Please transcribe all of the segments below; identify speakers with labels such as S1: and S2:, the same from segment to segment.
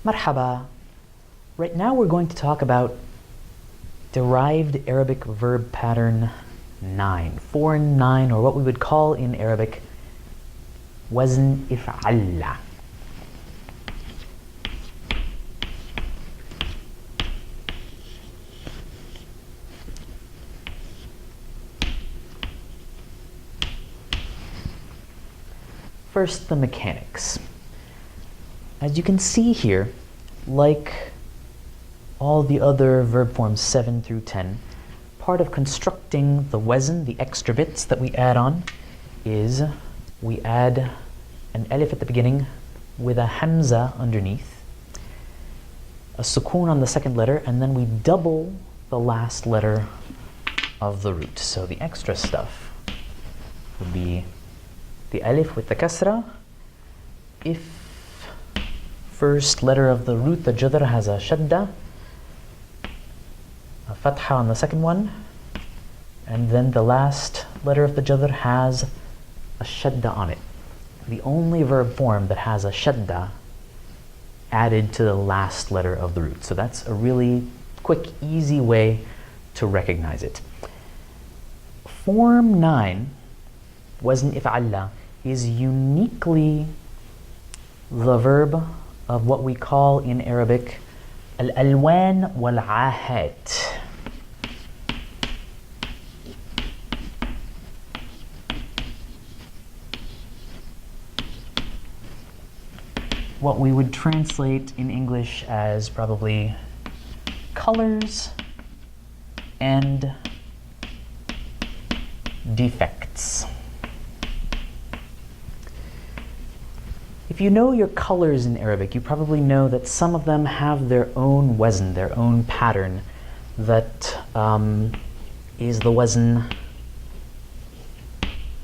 S1: Marhaba. Right now we're going to talk about derived Arabic verb pattern 9. 4 and 9, or what we would call in Arabic wazn if'alla. First, the mechanics. As you can see here, like all the other verb forms 7 through 10, part of constructing the wazn, the extra bits that we add on, is we add an alif at the beginning with a hamza underneath, a sukoon on the second letter, and then we double the last letter of the root. So the extra stuff would be the alif with the kasra. If first letter of the root, the jadr, has a shadda, a fatha on the second one, and then the last letter of the jadr has a shadda on it. The only verb form that has a shadda added to the last letter of the root. So that's a really quick, easy way to recognize it. Form 9, wazn if'alla, is uniquely the verb of what we call in Arabic al-alwan wal-ahat. What we would translate in English as probably colors and defects. If you know your colors in Arabic, you probably know that some of them have their own wazn, their own pattern, that is the wazn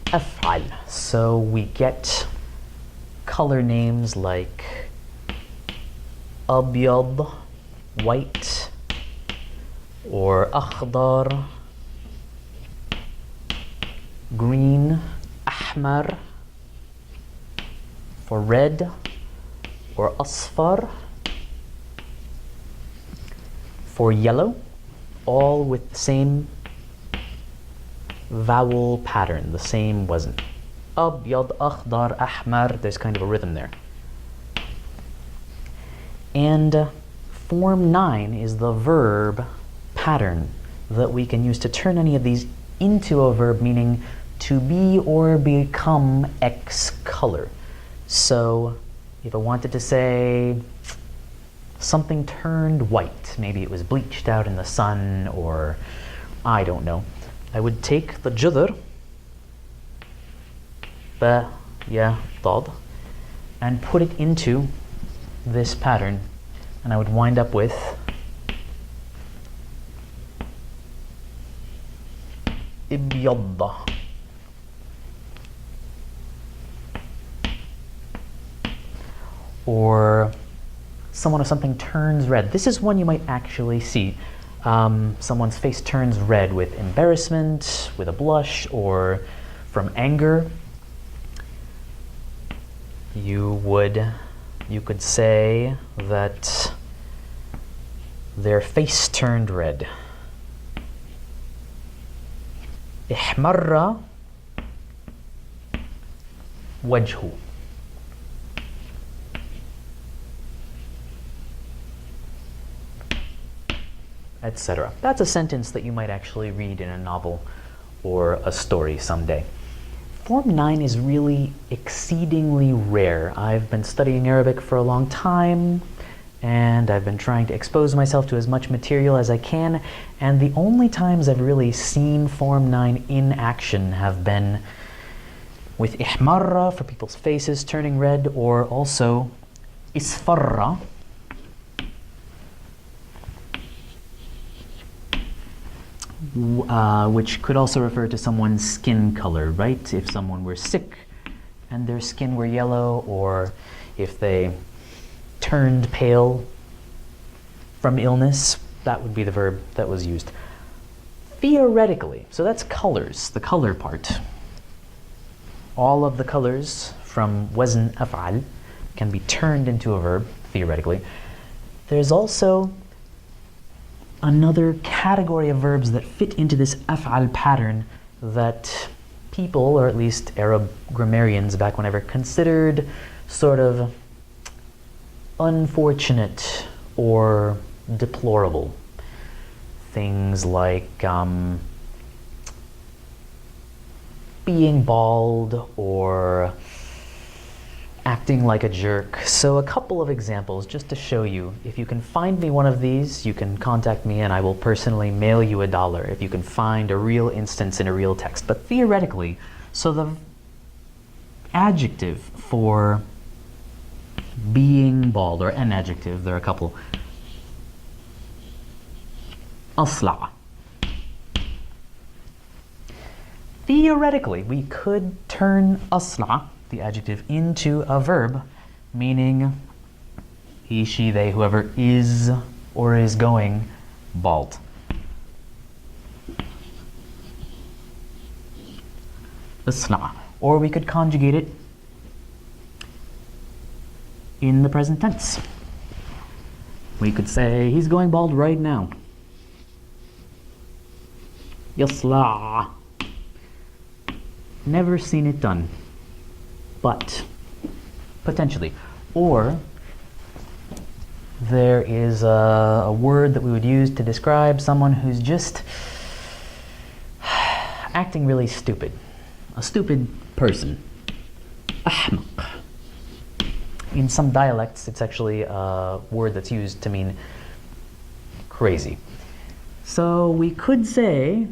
S1: af'al. So we get color names like abyad, white, or akhdar, green, ahmar, for red, or asfar for yellow, all with the same vowel pattern, the same wazn. Abyad, akhdar, ahmar, there's kind of a rhythm there. And form 9 is the verb pattern that we can use to turn any of these into a verb, meaning to be or become X color. So if I wanted to say something turned white, maybe it was bleached out in the sun, or I don't know, I would take the jadr, ba, ya, dad, and put it into this pattern, and I would wind up with ibyadda. Or someone or something turns red. This is one you might actually see. Someone's face turns red with embarrassment, with a blush, or from anger. You could say that their face turned red. Ihmarra wajhu. Etc. That's a sentence that you might actually read in a novel or a story someday. Form 9 is really exceedingly rare. I've been studying Arabic for a long time, and I've been trying to expose myself to as much material as I can, and the only times I've really seen Form 9 in action have been with ihmarra, for people's faces turning red, or also isfarra, which could also refer to someone's skin color, right? If someone were sick and their skin were yellow, or if they turned pale from illness, that would be the verb that was used. Theoretically, so that's colors, the color part. All of the colors from wazn af'al can be turned into a verb, theoretically. There's also another category of verbs that fit into this af'al pattern that people, or at least Arab grammarians back whenever, considered sort of unfortunate or deplorable. Things like being bald or acting like a jerk. So a couple of examples just to show you. If you can find me one of these, you can contact me and I will personally mail you $1 if you can find a real instance in a real text. But theoretically, so the adjective for being bald, or an adjective, there are a couple. Asla. Theoretically, we could turn asla, the adjective, into a verb, meaning he, she, they, whoever is or is going bald. Asla. Or we could conjugate it in the present tense. We could say he's going bald right now. Yasla. Never seen it done, but potentially. Or there is a word that we would use to describe someone who's just acting really stupid. A stupid person. Ahmaq. In some dialects, it's actually a word that's used to mean crazy. So we could say,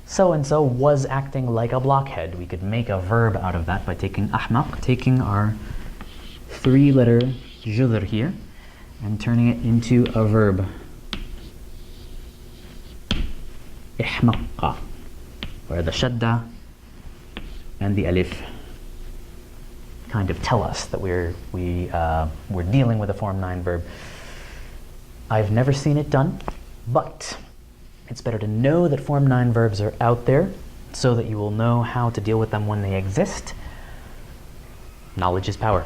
S1: so-and-so was acting like a blockhead. We could make a verb out of that by taking ahmaq, taking our 3-letter judr here, and turning it into a verb. Ihmaqqa, where the shadda and the alif kind of tell us that we're dealing with a Form 9 verb. I've never seen it done, but it's better to know that Form 9 verbs are out there so that you will know how to deal with them when they exist. Knowledge is power.